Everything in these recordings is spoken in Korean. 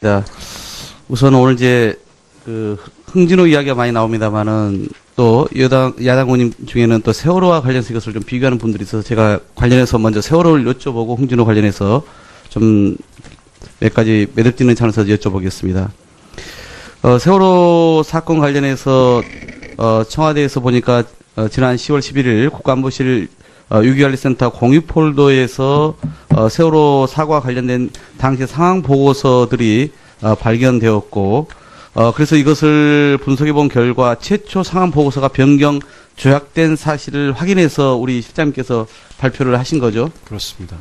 자, 우선 오늘 이제 그 흥진호 이야기가 많이 나옵니다만은 또 야당 의원님 중에는 또 세월호와 관련해서 이것을 좀 비교하는 분들이 있어서 제가 관련해서 먼저 세월호를 여쭤보고 흥진호 관련해서 좀 몇 가지 매듭짓는 차원에서 여쭤보겠습니다. 세월호 사건 관련해서 청와대에서 보니까 지난 10월 11일 국가안보실 유기관리센터 공유 폴더에서 세월호 사고와 관련된 당시 상황 보고서들이 발견되었고, 그래서 이것을 분석해 본 결과 최초 상황 보고서가 변경 조약된 사실을 확인해서 우리 실장님께서 발표를 하신 거죠. 그렇습니다.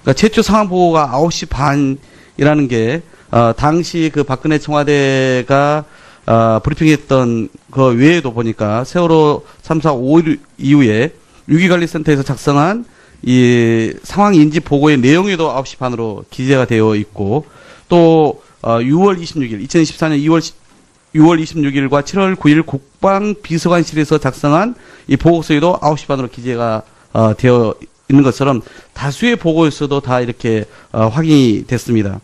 그러니까 최초 상황 보고가 9시 반이라는 게 당시 그 박근혜 청와대가 브리핑했던 그 외에도 보니까 세월호 참사 5일 이후에 유기관리센터에서 작성한 이 상황 인지 보고의 내용에도 9시 반으로 기재가 되어 있고, 또 6월 26일 2014년 6월 26일과 7월 9일 국방비서관실에서 작성한 이 보고서에도 9시 반으로 기재가 되어 있는 것처럼 다수의 보고에서도 다 이렇게 확인이 됐습니다.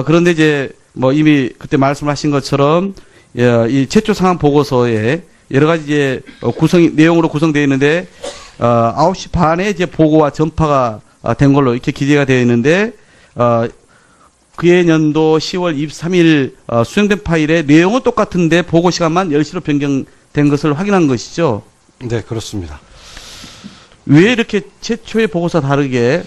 그런데 이제 뭐 이미 그때 말씀하신 것처럼 이 최초 상황 보고서에 여러 가지 이제 내용으로 구성되어 있는데 9시 반에 이제 보고와 전파가 된 걸로 이렇게 기재가 되어 있는데 그해 년도 10월 23일 수정된 파일에 내용은 똑같은데 보고 시간만 10시로 변경된 것을 확인한 것이죠. 네, 그렇습니다. 왜 이렇게 최초의 보고서 다르게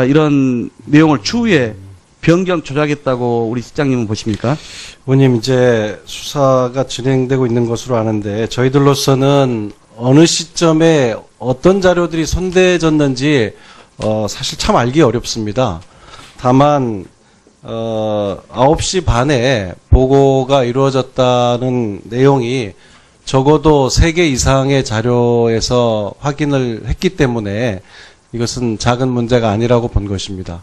이런 내용을 추후에 변경 조작했다고 우리 실장님은 보십니까? 의원님, 이제 수사가 진행되고 있는 것으로 아는데 저희들로서는 어느 시점에 어떤 자료들이 손대졌는지 사실 참 알기 어렵습니다. 다만 9시 반에 보고가 이루어졌다는 내용이 적어도 3개 이상의 자료에서 확인을 했기 때문에 이것은 작은 문제가 아니라고 본 것입니다.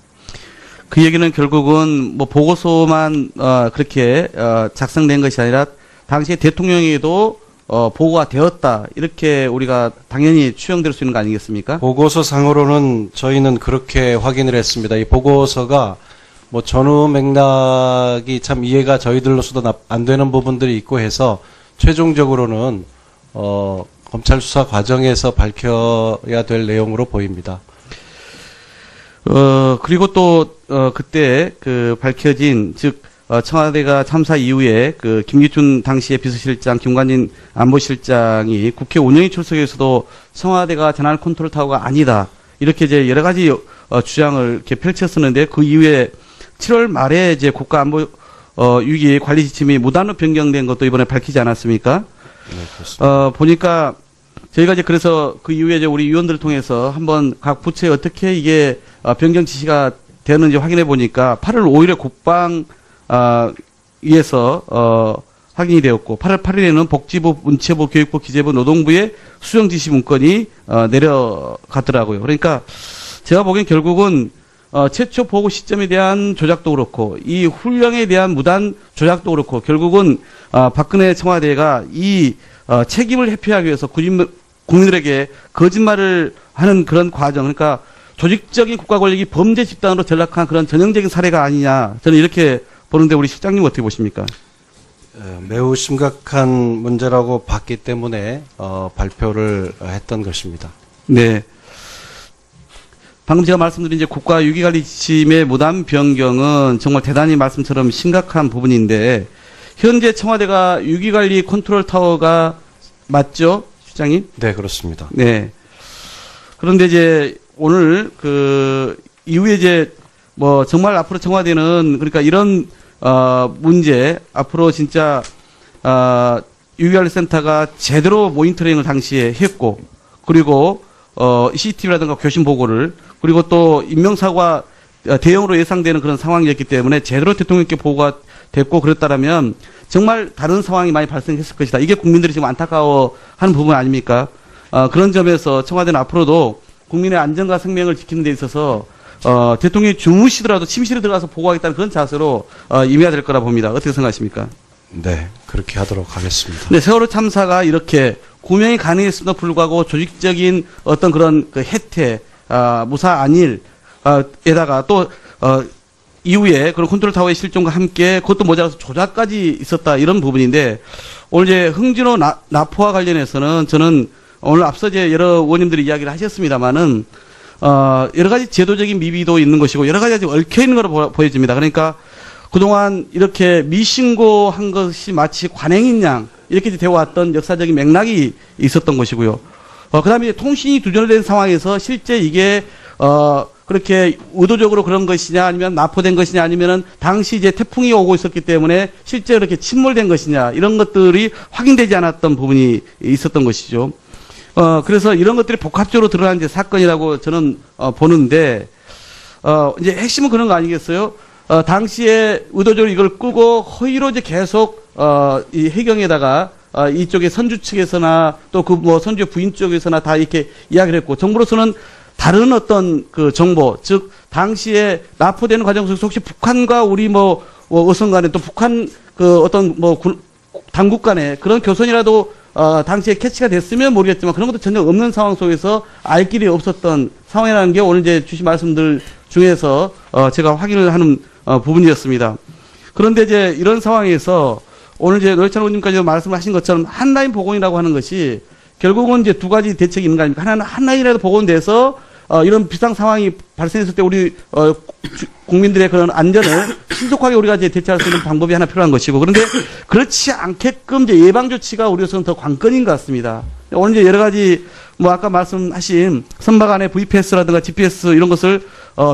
그 얘기는 결국은 뭐 보고서만 그렇게 작성된 것이 아니라 당시에 대통령에게도 보고가 되었다, 이렇게 우리가 당연히 추정될 수 있는 거 아니겠습니까? 보고서 상으로는 저희는 그렇게 확인을 했습니다. 이 보고서가 뭐 전후 맥락이 참 이해가 저희들로서도 안 되는 부분들이 있고 해서 최종적으로는 검찰 수사 과정에서 밝혀야 될 내용으로 보입니다. 그리고 또 그때 그 밝혀진, 즉 청와대가 참사 이후에 그 김기춘 당시의 비서실장, 김관진 안보실장이 국회 운영위 출석에서도 청와대가 재난 컨트롤 타워가 아니다, 이렇게 이제 여러 가지 주장을 이렇게 펼쳤었는데, 그 이후에 7월 말에 이제 국가안보 위기 관리 지침이 무단으로 변경된 것도 이번에 밝히지 않았습니까? 네, 그렇습니다. 보니까 저희가 이제 그래서 그 이후에 이제 우리 위원들을 통해서 한번 각 부처에 어떻게 이게 변경 지시가 되는지 확인해 보니까 8월 5일에 국방위에서 확인이 되었고, 8월 8일에는 복지부, 문체부, 교육부, 기재부, 노동부의 수정 지시 문건이 내려갔더라고요. 그러니까 제가 보기엔 결국은 최초 보고 시점에 대한 조작도 그렇고 이 훈령에 대한 무단 조작도 그렇고 결국은 박근혜 청와대가 이 책임을 회피하기 위해서 국민들에게 거짓말을 하는 그런 과정, 그러니까 조직적인 국가 권력이 범죄 집단으로 전락한 그런 전형적인 사례가 아니냐, 저는 이렇게 보는데 우리 실장님 어떻게 보십니까? 매우 심각한 문제라고 봤기 때문에 발표를 했던 것입니다. 네. 방금 제가 말씀드린 이제 국가 유기관리 지침의 무단 변경은 정말 대단히 말씀처럼 심각한 부분인데, 현재 청와대가 유기관리 컨트롤 타워가 맞죠, 실장님? 네, 그렇습니다. 네. 그런데 이제 오늘 그 이후에 이제 뭐 정말 앞으로 청와대는 그러니까 이런 문제 앞으로 진짜 유기관리센터가 제대로 모니터링을 당시에 했고, 그리고 CCTV라든가 교신 보고를, 그리고 또 인명사고가 대형으로 예상되는 그런 상황이었기 때문에 제대로 대통령께 보고가 됐고 그랬다라면 정말 다른 상황이 많이 발생했을 것이다. 이게 국민들이 지금 안타까워하는 부분 아닙니까? 그런 점에서 청와대는 앞으로도 국민의 안전과 생명을 지키는 데 있어서 대통령이 주무시더라도 침실에 들어가서 보고하겠다는 그런 자세로 임해야 될 거라 봅니다. 어떻게 생각하십니까? 네, 그렇게 하도록 하겠습니다. 네, 세월호 참사가 이렇게 구명이 가능했음에도 불구하고 조직적인 어떤 그런 그 혜택, 무사 안일, 에다가 또 이후에 그런 컨트롤 타워의 실종과 함께 그것도 모자라서 조작까지 있었다 이런 부분인데 오늘 이제 흥진호 나포와 관련해서는 저는 오늘 앞서 이제 여러 의원님들이 이야기를 하셨습니다만은 여러 가지 제도적인 미비도 있는 것이고 여러 가지가 지금 얽혀 있는 거로 보여집니다. 그러니까 그동안 이렇게 미신고한 것이 마치 관행인 양 이렇게 되어 왔던 역사적인 맥락이 있었던 것이고요. 그다음에 통신이 두절된 상황에서 실제 이게 그렇게 의도적으로 그런 것이냐 아니면 납포된 것이냐 아니면은 당시 이제 태풍이 오고 있었기 때문에 실제 그렇게 침몰된 것이냐 이런 것들이 확인되지 않았던 부분이 있었던 것이죠. 그래서 이런 것들이 복합적으로 드러난 이제 사건이라고 저는 보는데 이제 핵심은 그런 거 아니겠어요? 당시에 의도적으로 이걸 끄고 허위로 이제 계속 이 해경에다가 이쪽에 선주 측에서나 또 그 뭐 선주 부인 쪽에서나 다 이렇게 이야기를 했고 정부로서는 다른 어떤 그 정보, 즉 당시에 납포되는 과정 속에서 혹시 북한과 우리 뭐 어선 간에 또 북한 그 어떤 뭐 당국 간에 그런 교선이라도 당시에 캐치가 됐으면 모르겠지만 그런 것도 전혀 없는 상황 속에서 알 길이 없었던 상황이라는 게 오늘 이제 주신 말씀들 중에서 제가 확인을 하는 부분이었습니다. 그런데 이제 이런 상황에서 오늘 이제 노회찬 의원님까지 말씀하신 것처럼 한라인 복원이라고 하는 것이 결국은 이제 두 가지 대책이 있는 거 아닙니까? 하나는 한라인이라도 복원돼서 이런 비상 상황이 발생했을 때 우리 국민들의 그런 안전을 신속하게 우리가 이제 대처할 수 있는 방법이 하나 필요한 것이고 그런데 그렇지 않게끔 이제 예방 조치가 우리로서는 더 관건인 것 같습니다. 오늘 이제 여러 가지 뭐 아까 말씀하신 선박 안에 VPS라든가 GPS 이런 것을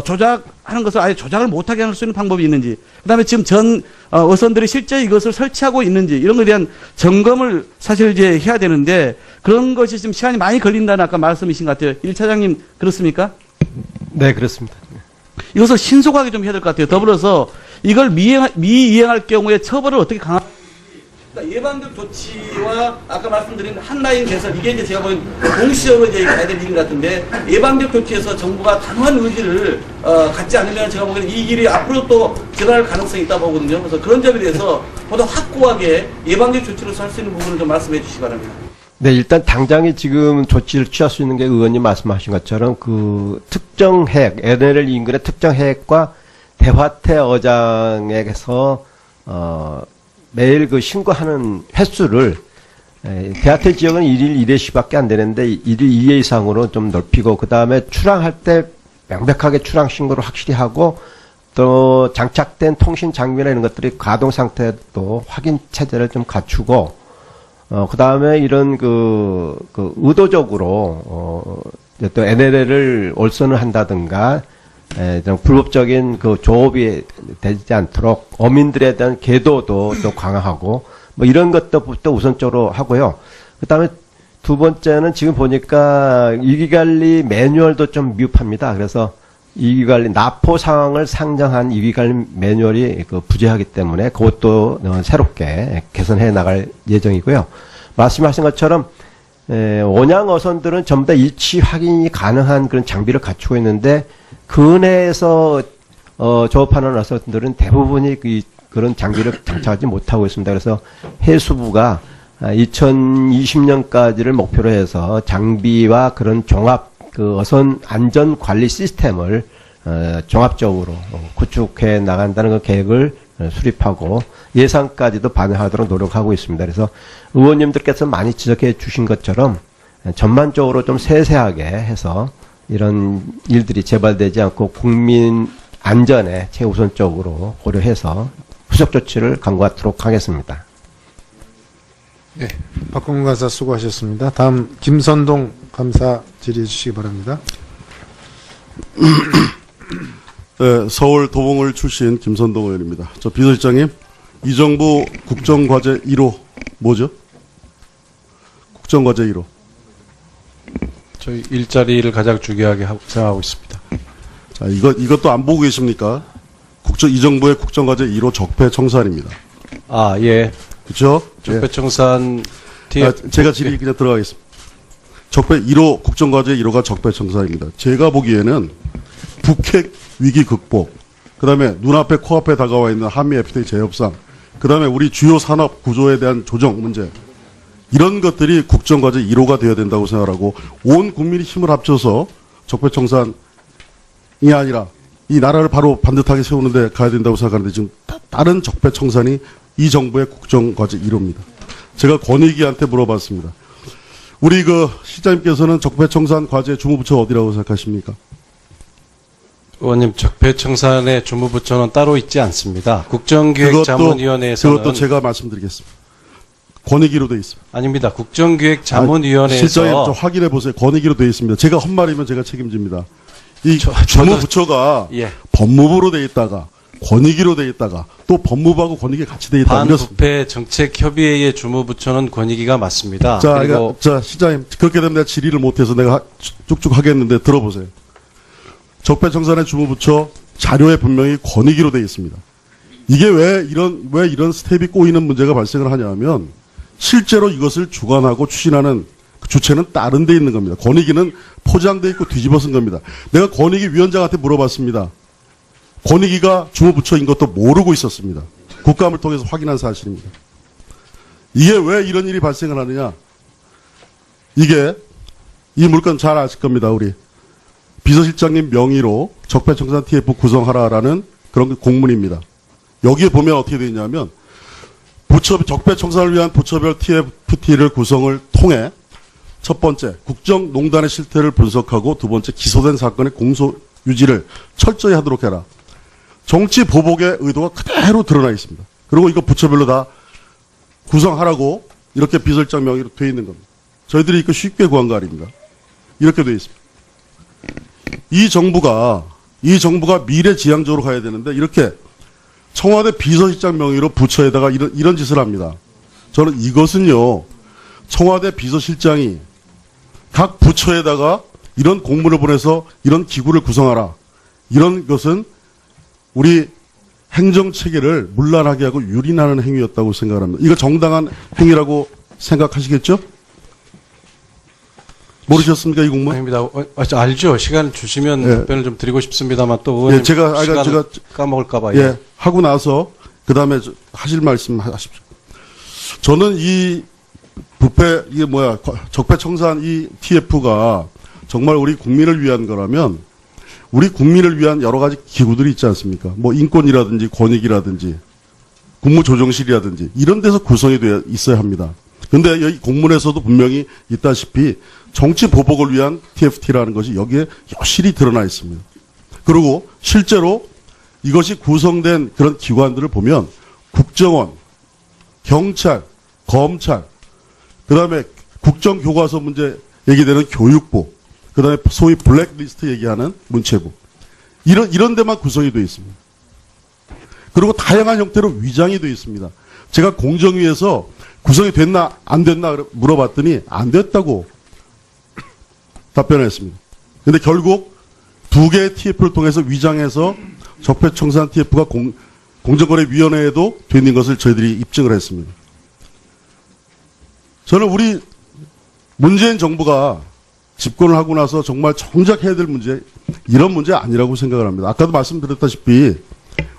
조작하는 것을 아예 조작을 못하게 할 수 있는 방법이 있는지 그다음에 지금 전 어선들이 실제 이것을 설치하고 있는지 이런 것에 대한 점검을 사실 이제 해야 되는데 그런 것이 지금 시간이 많이 걸린다는 아까 말씀이신 것 같아요. 1차장님 그렇습니까? 네, 그렇습니다. 이것을 신속하게 좀 해야 될 것 같아요. 더불어서 이걸 미이행할 경우에 처벌을 어떻게 그러니까 예방적 조치와 아까 말씀드린 한라인 개설 이게 이제 제가 보기엔 동시적으로 이제 가야 될 일 같은데 예방적 조치에서 정부가 단호한 의지를 갖지 않으면 제가 보기에는 이 일이 앞으로 또 재발할 가능성이 있다 보거든요. 그래서 그런 점에 대해서 보다 확고하게 예방적 조치로서 할 수 있는 부분을 좀 말씀해 주시기 바랍니다. 네, 일단 당장에 지금 조치를 취할 수 있는 게 의원님 말씀하신 것처럼 그 특정 해액, NLL 인근의 특정 해액과 대화태 어장에서 매일 그 신고하는 횟수를 대하태 지역은 1일 1회씩밖에 안 되는데 1일 2회 이상으로 좀 넓히고 그 다음에 출항할 때 명백하게 출항 신고를 확실히 하고 또 장착된 통신 장비나 이런 것들이 가동 상태도 확인 체제를 좀 갖추고 그 다음에 이런 의도적으로 또 NLL을 올선을 한다든가 좀 불법적인 그 조업이 되지 않도록 어민들에 대한 계도도 또 강화하고 뭐 이런 것도부터 우선적으로 하고요. 그다음에 두 번째는 지금 보니까 위기관리 매뉴얼도 좀 미흡합니다. 그래서 위기관리 납포 상황을 상정한 위기관리 매뉴얼이 부재하기 때문에 그것도 새롭게 개선해 나갈 예정이고요. 말씀하신 것처럼 원양 어선들은 전부 다 일치 확인이 가능한 그런 장비를 갖추고 있는데 근해에서 조업하는 어선들은 대부분이 그런 장비를 장착하지 못하고 있습니다. 그래서 해수부가 2020년까지를 목표로 해서 장비와 그런 종합 어선 안전 관리 시스템을 종합적으로 구축해 나간다는 그 계획을 수립하고 예산까지도 반영하도록 노력하고 있습니다. 그래서 의원님들께서 많이 지적해 주신 것처럼 전반적으로 좀 세세하게 해서 이런 일들이 재발되지 않고 국민 안전에 최우선적으로 고려해서 후속 조치를 강구하도록 하겠습니다. 네, 박홍근 간사 수고하셨습니다. 다음 김선동 감사 질의해 주시기 바랍니다. 네, 서울 도봉을 출신 김선동 의원입니다. 저 비서실장님, 이 정부 국정과제 1호 뭐죠? 국정과제 1호. 저희 일자리를 가장 중요하게 생각하고 있습니다. 자, 이것도 안 보고 계십니까? 이 정부의 국정과제 1호 적폐청산입니다. 아, 예. 그렇죠? 적폐청산 제가 질의 그냥 들어가겠습니다. 적폐 1호 국정과제 1호가 적폐청산입니다. 제가 보기에는 북핵 위기 극복, 그다음에 눈앞에 코앞에 다가와 있는 한미 FTA 재협상, 그다음에 우리 주요 산업 구조에 대한 조정 문제, 이런 것들이 국정과제 1호가 되어야 된다고 생각하고 온 국민이 힘을 합쳐서 적폐청산이 아니라 이 나라를 바로 반듯하게 세우는데 가야 된다고 생각하는데 지금 다른 적폐청산이 이 정부의 국정과제 1호입니다. 제가 권익위한테 물어봤습니다. 우리 시장님께서는 적폐청산 과제 주무부처 어디라고 생각하십니까? 의원님, 적폐청산의 주무부처는 따로 있지 않습니다. 국정기획자문위원회에서는 그것도 제가 말씀드리겠습니다. 권익위로 되어 있습니다. 아닙니다. 국정기획자문위원회에서 실장님 좀 확인해 보세요. 권익위로 되어 있습니다. 제가 헛말이면 제가 책임집니다. 이 주무부처가 예. 법무부로 되어 있다가 권익위로 되어 있다가 또 법무부하고 권익위 같이 되어 있다. 반부패 정책협의회의 주무부처는 권익위가 맞습니다. 자, 그리고 자, 시장님 그렇게 되면 내가 질의를 못해서 내가 쭉쭉 하겠는데 들어보세요. 적폐청산의 주무부처 자료에 분명히 권익위로 되어 있습니다. 이게 왜 이런 스텝이 꼬이는 문제가 발생을 하냐면 실제로 이것을 주관하고 추진하는 그 주체는 다른 데 있는 겁니다. 권익위는 포장돼 있고 뒤집어 쓴 겁니다. 내가 권익위 위원장한테 물어봤습니다. 권익위가 주무부처인 것도 모르고 있었습니다. 국감을 통해서 확인한 사실입니다. 이게 왜 이런 일이 발생을 하느냐? 이게 이 물건 잘 아실 겁니다. 우리 비서실장님 명의로 적폐청산 TF 구성하라라는 그런 공문입니다. 여기에 보면 어떻게 되어 있냐면 적폐청산을 위한 부처별 TFT를 구성을 통해 첫 번째, 국정농단의 실태를 분석하고 두 번째, 기소된 사건의 공소 유지를 철저히 하도록 해라. 정치 보복의 의도가 그대로 드러나 있습니다. 그리고 이거 부처별로 다 구성하라고 이렇게 비서실장 명의로 되어 있는 겁니다. 저희들이 이거 쉽게 구한 거 아닙니다. 이렇게 되어 있습니다. 이 정부가 미래지향적으로 가야 되는데 이렇게 청와대 비서실장 명의로 부처에다가 이런 짓을 합니다. 저는 이것은요, 청와대 비서실장이 각 부처에다가 이런 공문을 보내서 이런 기구를 구성하라. 이런 것은 우리 행정체계를 문란하게 하고 유린하는 행위였다고 생각합니다. 이거 정당한 행위라고 생각하시겠죠? 모르셨습니까, 이 공문? 아닙니다. 알죠. 시간 주시면 예. 답변을 좀 드리고 싶습니다만 또 의원님 예, 제가 까먹을까 봐요. 예, 하고 나서 그다음에 하실 말씀 하십시오. 저는 이 적폐청산 이 TF가 정말 우리 국민을 위한 거라면 우리 국민을 위한 여러 가지 기구들이 있지 않습니까? 뭐 인권이라든지 권익이라든지 국무조정실이라든지 이런 데서 구성이 되어 있어야 합니다. 근데 여기 공문에서도 분명히 있다시피 정치 보복을 위한 TFT라는 것이 여기에 여실히 드러나 있습니다. 그리고 실제로 이것이 구성된 그런 기관들을 보면 국정원, 경찰, 검찰, 그 다음에 국정교과서 문제 얘기되는 교육부, 그 다음에 소위 블랙리스트 얘기하는 문체부. 이런 데만 구성이 되어 있습니다. 그리고 다양한 형태로 위장이 되어 있습니다. 제가 공정위에서 구성이 됐나 안 됐나 물어봤더니 안 됐다고 답변했습니다. 근데 결국 두 개의 TF를 통해서 위장해서 적폐청산 TF가 공정거래위원회에도 되는 것을 저희들이 입증을 했습니다. 저는 우리 문재인 정부가 집권을 하고 나서 정말 정작 해야 될 문제, 이런 문제 아니라고 생각을 합니다. 아까도 말씀드렸다시피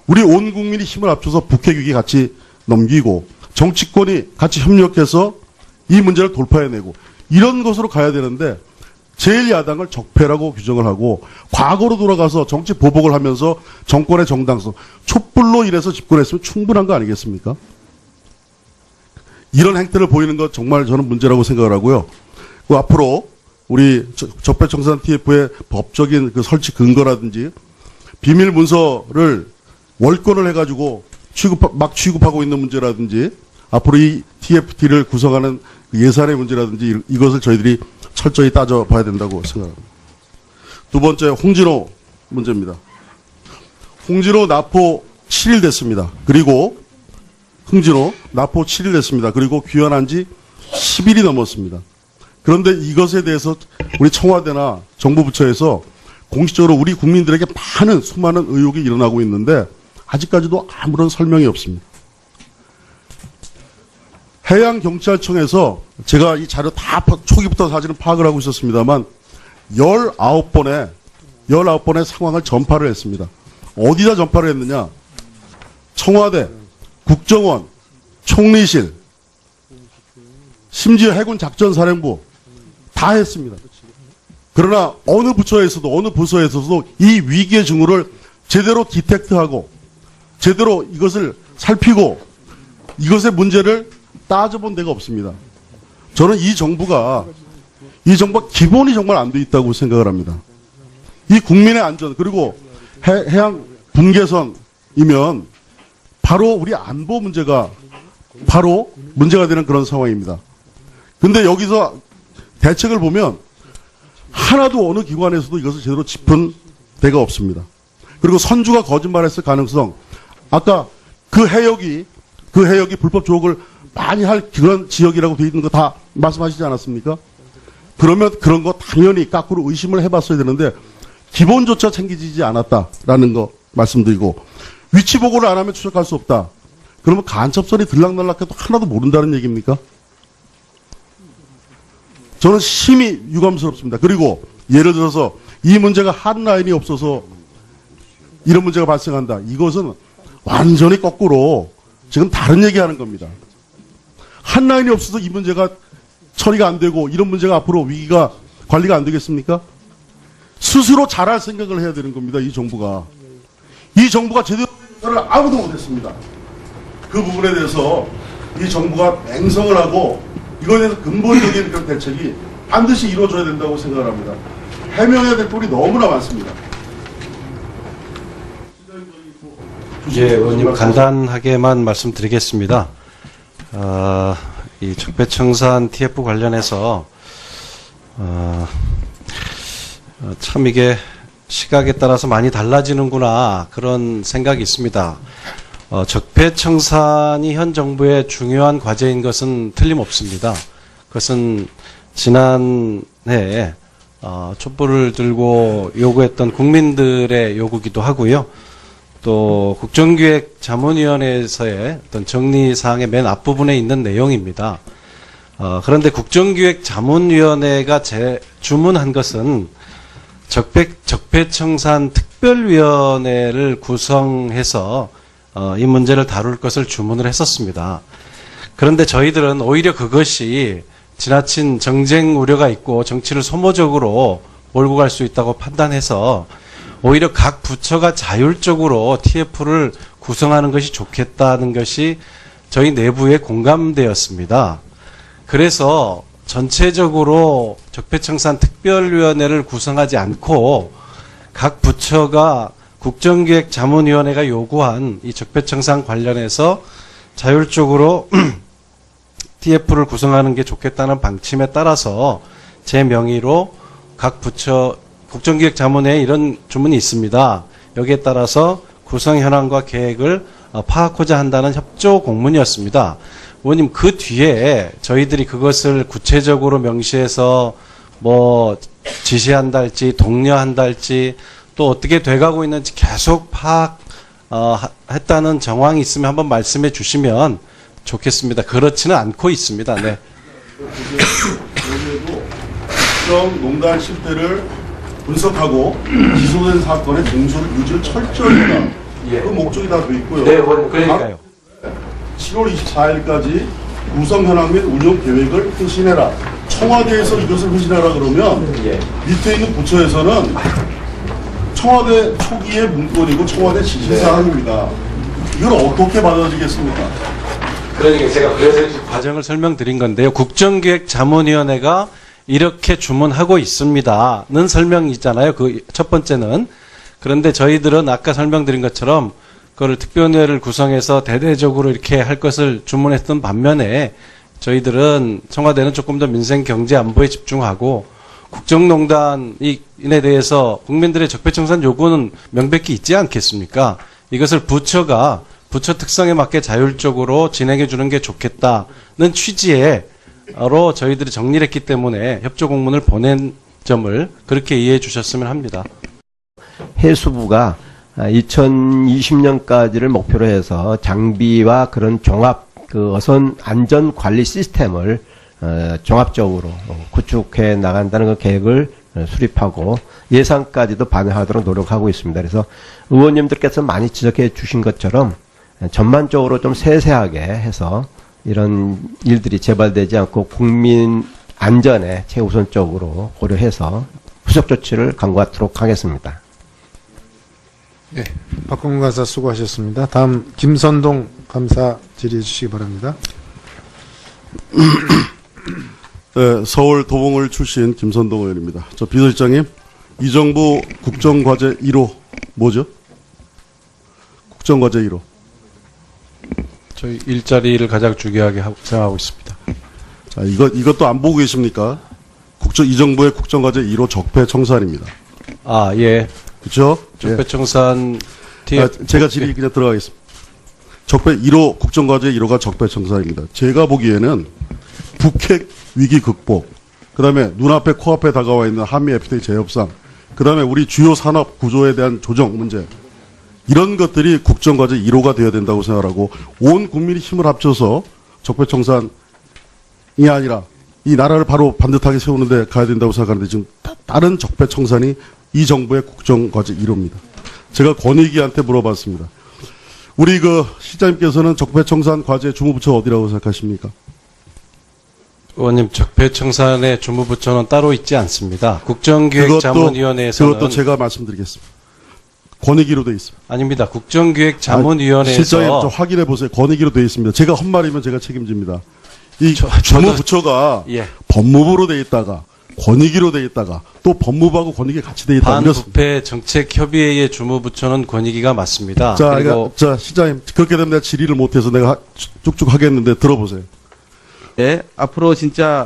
우리 온 국민이 힘을 합쳐서 북핵위기 같이 넘기고 정치권이 같이 협력해서 이 문제를 돌파해내고 이런 것으로 가야 되는데 제1야당을 적폐라고 규정을 하고 과거로 돌아가서 정치 보복을 하면서 정권의 정당성, 촛불로 인해서 집권했으면 충분한 거 아니겠습니까? 이런 행태를 보이는 것 정말 저는 문제라고 생각을 하고요. 그 앞으로 우리 적폐청산 TF의 법적인 그 설치 근거라든지 비밀 문서를 월권을 해가지고 막 취급하고 있는 문제라든지 앞으로 이 TFT를 구성하는 예산의 문제라든지 이것을 저희들이 철저히 따져봐야 된다고 생각합니다. 두 번째, 홍진호 문제입니다. 홍진호 납포 7일 됐습니다. 그리고 홍진호 납포 7일 됐습니다. 그리고 귀환한 지 10일이 넘었습니다. 그런데 이것에 대해서 우리 청와대나 정부 부처에서 공식적으로 우리 국민들에게 수많은 의혹이 일어나고 있는데 아직까지도 아무런 설명이 없습니다. 해양경찰청에서 제가 이 자료 다 초기부터 사실은 파악을 하고 있었습니다만 19번의 상황을 전파를 했습니다. 어디다 전파를 했느냐? 청와대, 국정원, 총리실, 심지어 해군작전사령부 다 했습니다. 그러나 어느 부서에서도 이 위기의 징후를 제대로 디텍트하고 제대로 이것을 살피고 이것의 문제를 따져본 데가 없습니다. 저는 이 정부가 기본이 정말 안 돼 있다고 생각을 합니다. 이 국민의 안전 그리고 해양 분계선이면 바로 우리 안보 문제가 바로 문제가 되는 그런 상황입니다. 근데 여기서 대책을 보면 하나도 어느 기관에서도 이것을 제대로 짚은 데가 없습니다. 그리고 선주가 거짓말했을 가능성, 아까 그 해역이 불법 조업을 많이 할 그런 지역이라고 되어 있는 거 다 말씀하시지 않았습니까? 그러면 그런 거 당연히 거꾸로 의심을 해봤어야 되는데 기본조차 챙기지 않았다라는 거 말씀드리고 위치 보고를 안 하면 추적할 수 없다. 그러면 간첩선이 들락날락해도 하나도 모른다는 얘기입니까? 저는 심히 유감스럽습니다. 그리고 예를 들어서 이 문제가 한 라인이 없어서 이런 문제가 발생한다. 이것은 완전히 거꾸로 지금 다른 얘기하는 겁니다. 한 라인이 없어서 이 문제가 처리가 안 되고 이런 문제가 앞으로 위기가 관리가 안 되겠습니까? 스스로 잘할 생각을 해야 되는 겁니다. 이 정부가. 이 정부가 제대로 조사를 아무도 못했습니다. 그 부분에 대해서 이 정부가 맹성을 하고 이거에 대해서 근본적인 그런 대책이 반드시 이루어져야 된다고 생각합니다. 해명해야 될 부분이 너무나 많습니다. 예, 의원님 간단하게만 말씀드리겠습니다. 이 적폐청산 TF 관련해서 참 이게 시각에 따라서 많이 달라지는구나 그런 생각이 있습니다. 적폐청산이 현 정부의 중요한 과제인 것은 틀림없습니다. 그것은 지난해 촛불을 들고 요구했던 국민들의 요구기도 하고요. 또 국정기획자문위원회에서의 어떤 정리사항의 맨 앞부분에 있는 내용입니다. 그런데 국정기획자문위원회가 주문한 것은 적폐청산 특별위원회를 구성해서 이 문제를 다룰 것을 주문을 했었습니다. 그런데 저희들은 오히려 그것이 지나친 정쟁 우려가 있고 정치를 소모적으로 몰고 갈 수 있다고 판단해서 오히려 각 부처가 자율적으로 TF를 구성하는 것이 좋겠다는 것이 저희 내부에 공감되었습니다. 그래서 전체적으로 적폐청산 특별위원회를 구성하지 않고 각 부처가 국정기획자문위원회가 요구한 이 적폐청산 관련해서 자율적으로 TF를 구성하는 게 좋겠다는 방침에 따라서 제 명의로 각 부처 국정기획자문회에 이런 주문이 있습니다. 여기에 따라서 구성 현황과 계획을 파악하고자 한다는 협조 공문이었습니다. 의원님, 그 뒤에 저희들이 그것을 구체적으로 명시해서 뭐 지시한다 할지 독려한다 할지 또 어떻게 돼가고 있는지 계속 파악했다는 정황이 있으면 한번 말씀해 주시면 좋겠습니다. 그렇지는 않고 있습니다. 네. 여기에도 국정농단 실태를 분석하고 기소된 사건의 공소를 유지를 철저히 해라. 그 목적이 다 돼 있고요. 네, 그러니까요. 7월 24일까지 구성 현황 및 운영 계획을 회신해라. 청와대에서 이것을 회신하라 그러면 밑에 있는 부처에서는 청와대 초기의 문건이고 청와대 지시사항입니다. 이걸 어떻게 받아들이겠습니까? 그러니까 제가 그래서 과정을 설명드린 건데요. 국정기획자문위원회가 이렇게 주문하고 있습니다는 설명이잖아요. 그 첫 번째는. 그런데 저희들은 아까 설명드린 것처럼 그걸 특별위원회를 구성해서 대대적으로 이렇게 할 것을 주문했던 반면에 저희들은 청와대는 조금 더 민생 경제 안보에 집중하고 국정농단에 대해서 국민들의 적폐청산 요구는 명백히 있지 않겠습니까? 이것을 부처가 부처 특성에 맞게 자율적으로 진행해 주는 게 좋겠다는 취지로 저희들이 정리를 했기 때문에 협조 공문을 보낸 점을 그렇게 이해해 주셨으면 합니다. 해수부가 2020년까지를 목표로 해서 장비와 그런 종합 그 어선 안전 관리 시스템을 종합적으로 구축해 나간다는 그 계획을 수립하고 예산까지도 반영하도록 노력하고 있습니다. 그래서 의원님들께서 많이 지적해 주신 것처럼 전반적으로 좀 세세하게 해서 이런 일들이 재발되지 않고 국민 안전에 최우선적으로 고려해서 후속 조치를 강구하도록 하겠습니다. 네, 박홍근 간사 수고하셨습니다. 다음 김선동 감사 질의해 주시기 바랍니다. 네, 서울 도봉을 출신 김선동 의원입니다. 저 비서실장님, 이 정부 국정과제 1호 뭐죠? 국정과제 1호. 저희 일자리를 가장 중요하게 생각하고 있습니다. 자, 이것도 안 보고 계십니까? 이 정부의 국정과제 1호 적폐청산입니다. 아, 예. 그렇죠? 적폐청산 뒤에 제가 질의 그냥 들어가겠습니다. 1호 국정과제 1호가 적폐청산입니다. 제가 보기에는 북핵 위기 극복, 그다음에 눈앞에 코앞에 다가와 있는 한미 FTA 재협상, 그다음에 우리 주요 산업 구조에 대한 조정 문제, 이런 것들이 국정과제 1호가 되어야 된다고 생각하고, 온 국민이 힘을 합쳐서 적폐청산이 아니라 이 나라를 바로 반듯하게 세우는데 가야 된다고 생각하는데, 지금 다른 적폐청산이 이 정부의 국정과제 1호입니다. 제가 권익위한테 물어봤습니다. 우리 시장님께서는 적폐청산 과제 주무부처 어디라고 생각하십니까? 의원님, 적폐청산의 주무부처는 따로 있지 않습니다. 국정기획자문위원회에서는 그것도 제가 말씀드리겠습니다. 권익위로 되어 있습니다. 아닙니다. 국정기획자문위원회에서 실장님, 좀 확인해 보세요. 권익위로 되어 있습니다. 제가 헛말이면 제가 책임집니다. 이 주무부처가 예. 법무부로 되어 있다가 권익위로 되어 있다가 또 법무부하고 권익위 같이 되어 있다. 반부패 정책협의회의 주무부처는 권익위가 맞습니다. 자, 그리고 자, 실장님, 그렇게 되면 내가 질의를 못해서 내가 쭉쭉 하겠는데 들어보세요. 네, 앞으로 진짜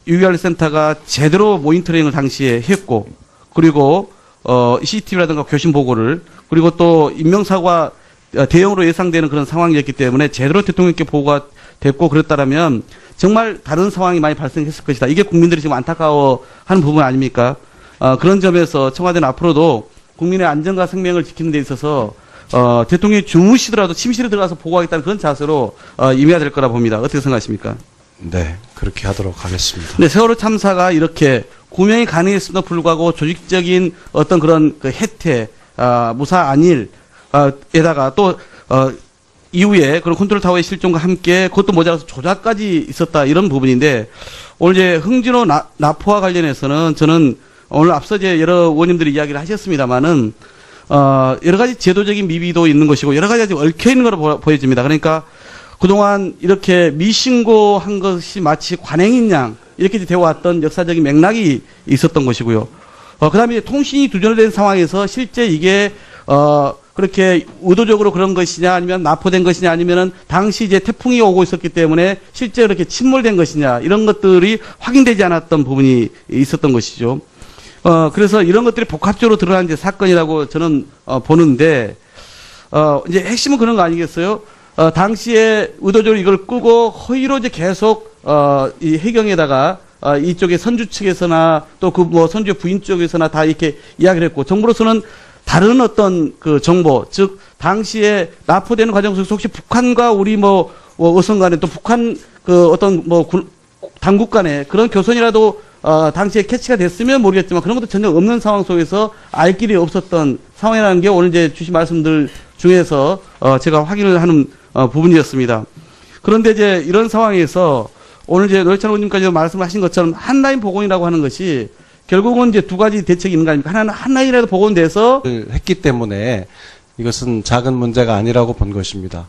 UR센터가 제대로 모니터링을 당시에 했고, 그리고 CCTV라든가 교신 보고를, 그리고 또 인명사고가 대형으로 예상되는 그런 상황이었기 때문에 제대로 대통령께 보고가 됐고, 그랬다라면 정말 다른 상황이 많이 발생했을 것이다. 이게 국민들이 지금 안타까워하는 부분 아닙니까? 그런 점에서 청와대는 앞으로도 국민의 안전과 생명을 지키는 데 있어서 대통령이 주무시더라도 침실에 들어가서 보고하겠다는 그런 자세로 임해야 될 거라 봅니다. 어떻게 생각하십니까? 네, 그렇게 하도록 하겠습니다. 근데 세월호 참사가 이렇게 구명이 가능했음에도 불구하고 조직적인 어떤 그런 그 혜택, 무사 안일, 에다가 또, 이후에 그런 컨트롤 타워의 실종과 함께 그것도 모자라서 조작까지 있었다 이런 부분인데, 오늘 이제 흥진호 납포와 관련해서는 저는 오늘 앞서 이제 여러 의원님들이 이야기를 하셨습니다만은, 여러 가지 제도적인 미비도 있는 것이고 여러 가지 아직 얽혀 있는 거로 보여집니다. 그러니까 그동안 이렇게 미신고한 것이 마치 관행인 양 이렇게 되어 왔던 역사적인 맥락이 있었던 것이고요. 그다음에 통신이 두절된 상황에서 실제 이게 그렇게 의도적으로 그런 것이냐 아니면 납포된 것이냐 아니면은 당시 이제 태풍이 오고 있었기 때문에 실제 그렇게 침몰된 것이냐 이런 것들이 확인되지 않았던 부분이 있었던 것이죠. 그래서 이런 것들이 복합적으로 드러난 이제 사건이라고 저는 보는데, 이제 핵심은 그런 거 아니겠어요? 당시에 의도적으로 이걸 끄고 허위로 이제 계속 이 해경에다가 이쪽에 선주 측에서나 또 그 뭐 선주 부인 쪽에서나 다 이렇게 이야기를 했고, 정부로서는 다른 어떤 그 정보, 즉 당시에 납포되는 과정 속에서 혹시 북한과 우리 어선 간에 또 북한 그 어떤 당국 간에 그런 교선이라도 당시에 캐치가 됐으면 모르겠지만 그런 것도 전혀 없는 상황 속에서 알 길이 없었던 상황이라는 게 오늘 이제 주신 말씀들 중에서 제가 확인을 하는 부분이었습니다. 그런데 이제 이런 상황에서 오늘 이제 노회찬 의원님까지 말씀하신 것처럼 한라인 복원이라고 하는 것이 결국은 이제 두 가지 대책이 있는 거 아닙니까? 하나는 한라인이라도 복원돼서 했기 때문에 이것은 작은 문제가 아니라고 본 것입니다.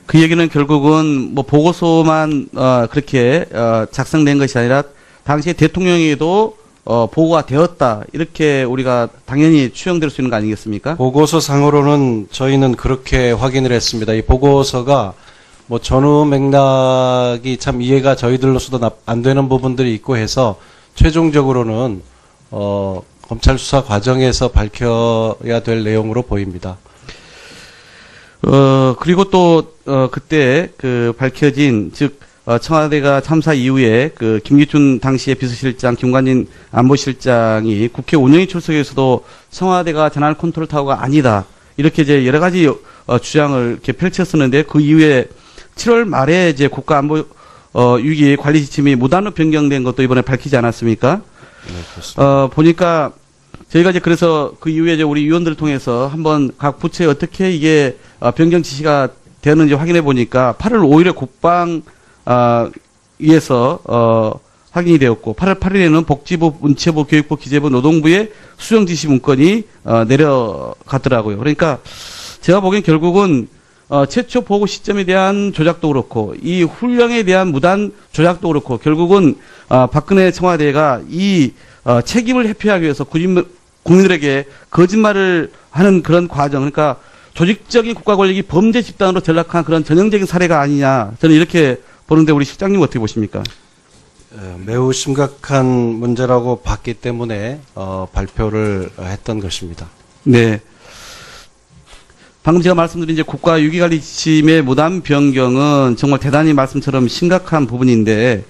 그 얘기는 결국은 뭐 보고서만 그렇게 작성된 것이 아니라 당시에 대통령에게도 보고가 되었다 이렇게 우리가 당연히 추정될 수 있는 거 아니겠습니까? 보고서 상으로는 저희는 그렇게 확인을 했습니다. 이 보고서가 뭐 전후 맥락이 참 이해가 저희들로서도 안 되는 부분들이 있고 해서 최종적으로는 검찰 수사 과정에서 밝혀야 될 내용으로 보입니다. 그리고 또 그때 그 밝혀진 즉 청와대가 참사 이후에 그 김기춘 당시의 비서실장, 김관진 안보실장이 국회 운영위 출석에서도 청와대가 재난 컨트롤 타워가 아니다 이렇게 이제 여러 가지 주장을 이렇게 펼쳤었는데, 그 이후에 7월 말에 이제 국가안보 위기 관리 지침이 무단으로 변경된 것도 이번에 밝히지 않았습니까? 네, 그렇습니다. 보니까 저희가 이제 그래서 그 이후에 이제 우리 위원들을 통해서 한번 각 부처에 어떻게 이게 변경 지시가 되었는지 확인해 보니까 8월 5일에 국방 위에서 확인이 되었고 8월 8일에는 복지부, 문체부, 교육부, 기재부, 노동부의 수정 지시 문건이 내려갔더라고요. 그러니까 제가 보기엔 결국은 최초 보고 시점에 대한 조작도 그렇고 이 훈령에 대한 무단 조작도 그렇고 결국은 박근혜 청와대가 이 책임을 회피하기 위해서 국민들에게 거짓말을 하는 그런 과정, 그러니까 조직적인 국가 권력이 범죄 집단으로 전락한 그런 전형적인 사례가 아니냐, 저는 이렇게 보는데 우리 실장님 어떻게 보십니까? 매우 심각한 문제라고 봤기 때문에 발표를 했던 것입니다. 네. 방금 제가 말씀드린 이제 국가 유기관리 지침의 무단 변경은 정말 대단히 말씀처럼 심각한 부분인데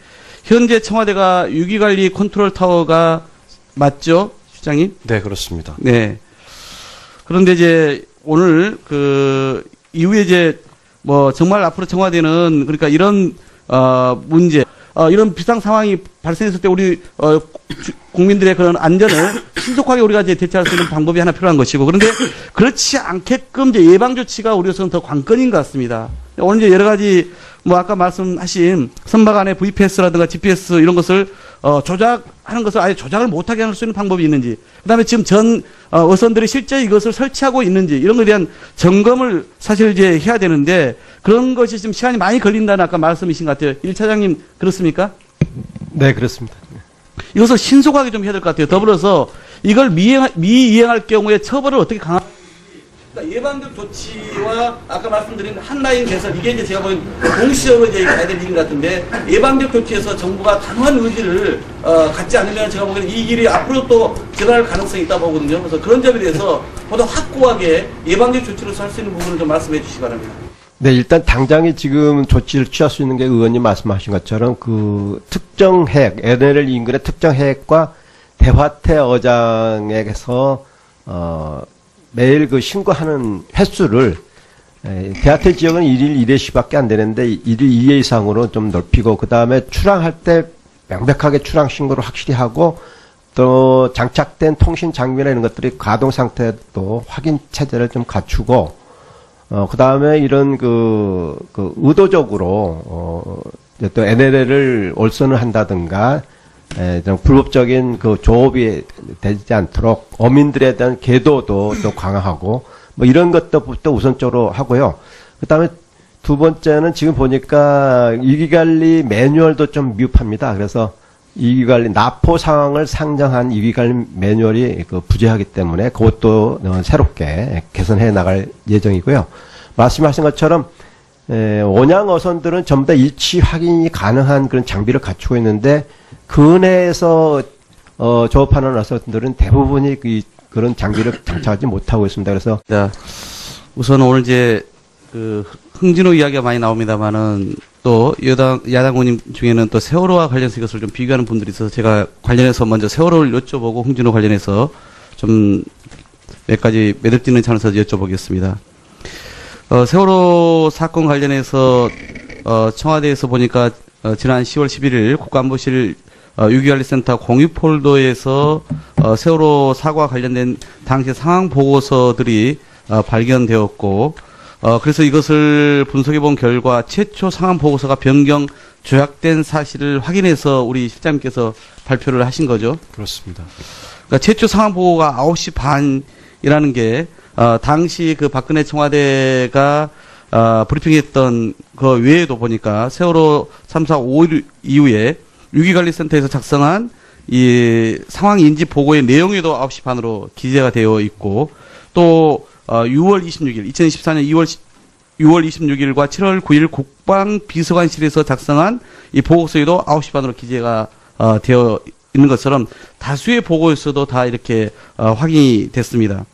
현재 청와대가 유기관리 컨트롤 타워가 맞죠, 실장님? 네, 그렇습니다. 네. 그런데 이제 오늘 이후에 이제 정말 앞으로 청와대는 그러니까 이런 문제, 이런 비상 상황이 발생했을 때 우리 국민들의 그런 안전을 신속하게 우리가 이제 대처할 수 있는 방법이 하나 필요한 것이고, 그런데 그렇지 않게끔 이제 예방 조치가 우리로서는 더 관건인 것 같습니다. 오늘 이제 여러 가지 아까 말씀하신 선박 안에 VPS라든가 GPS 이런 것을 조작하는 것을 아예 조작을 못하게 할 수 있는 방법이 있는지, 그다음에 지금 전 어선들이 실제 이것을 설치하고 있는지 이런 것에 대한 점검을 사실 이제 해야 되는데 그런 것이 지금 시간이 많이 걸린다는 아까 말씀이신 것 같아요. 1차장님 그렇습니까? 네, 그렇습니다. 이것을 신속하게 좀 해야 될 것 같아요. 더불어서 이걸 미이행할 경우에 처벌을 어떻게 강화할지, 그러니까 예방적 조치와 아까 말씀드린 한라인 개설, 이게 이제 제가 보기엔 동시적으로 이제 가야 될 일 같은데, 예방적 조치에서 정부가 단호한 의지를 갖지 않으면 제가 보기에는 이 길이 앞으로 또 재발할 가능성이 있다 보거든요. 그래서 그런 점에 대해서 보다 확고하게 예방적 조치로서 할 수 있는 부분을 좀 말씀해 주시기 바랍니다. 네, 일단 당장에 지금 조치를 취할 수 있는 게 의원님 말씀하신 것처럼 그 특정 해액, NLL 인근의 특정 해액과 대화태 어장에서 매일 그 신고하는 횟수를 대하태 지역은 1일 1회씩밖에 안 되는데 1일 2회 이상으로 좀 넓히고, 그 다음에 출항할 때 명백하게 출항 신고를 확실히 하고, 또 장착된 통신 장비나 이런 것들이 가동 상태도 확인 체제를 좀 갖추고, 그 다음에 이런 의도적으로 또 NLL을 올선을 한다든가 좀 불법적인 그 조업이 되지 않도록 어민들에 대한 계도도 또 강화하고 이런 것도부터 우선적으로 하고요. 그다음에 두 번째는 지금 보니까 위기관리 매뉴얼도 좀 미흡합니다. 그래서 위기관리 납포 상황을 상정한 위기관리 매뉴얼이 부재하기 때문에 그것도 새롭게 개선해 나갈 예정이고요. 말씀하신 것처럼 원양 어선들은 전부 다 일치 확인이 가능한 그런 장비를 갖추고 있는데 근해에서 조업하는 어선들은 대부분이 그런 장비를 장착하지 못하고 있습니다. 그래서 우선 오늘 이제 흥진호 이야기가 많이 나옵니다만은 또 야당 의원님 중에는 또 세월호와 관련해서 이것을 좀 비교하는 분들이 있어서 제가 관련해서 먼저 세월호를 여쭤보고 흥진호 관련해서 좀 몇 가지 매듭짓는 차원에서 여쭤보겠습니다. 세월호 사건 관련해서 청와대에서 보니까 지난 10월 11일 국가안보실 유기관리센터 공유 폴더에서 세월호 사고와 관련된 당시 상황 보고서들이 발견되었고, 그래서 이것을 분석해 본 결과 최초 상황 보고서가 변경 조약된 사실을 확인해서 우리 실장님께서 발표를 하신 거죠. 그렇습니다. 그러니까 최초 상황 보고가 9시 반이라는 게 당시 박근혜 청와대가 브리핑했던 그 외에도 보니까 세월호 3사 5일 이후에 유기관리센터에서 작성한 이 상황 인지 보고의 내용에도 9시 반으로 기재가 되어 있고, 또 6월 26일 2014년 6월 26일과 7월 9일 국방비서관실에서 작성한 이 보고서에도 9시 반으로 기재가 되어 있는 것처럼 다수의 보고에서도 다 이렇게 확인이 됐습니다.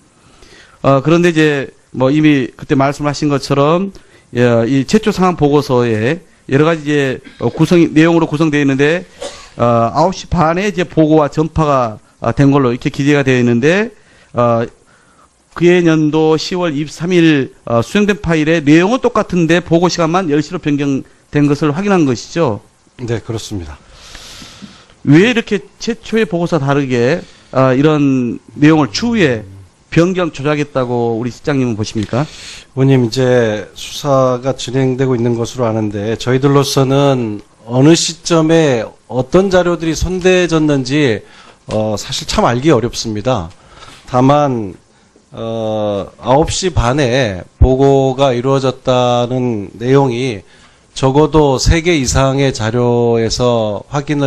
그런데 이제 이미 그때 말씀하신 것처럼 이 최초 상황 보고서에 여러 가지 이제 내용으로 구성되어 있는데 9시 반에 이제 보고와 전파가 된 걸로 이렇게 기재가 되어 있는데 그해 년도 10월 23일 수정된 파일에 내용은 똑같은데 보고 시간만 10시로 변경된 것을 확인한 것이죠. 네, 그렇습니다. 왜 이렇게 최초의 보고서 다르게 이런 내용을 추후에 변경 조작했다고 우리 실장님은 보십니까? 의원님, 이제 수사가 진행되고 있는 것으로 아는데 저희들로서는 어느 시점에 어떤 자료들이 손대졌는지 사실 참 알기 어렵습니다. 다만 9시 반에 보고가 이루어졌다는 내용이 적어도 3개 이상의 자료에서 확인을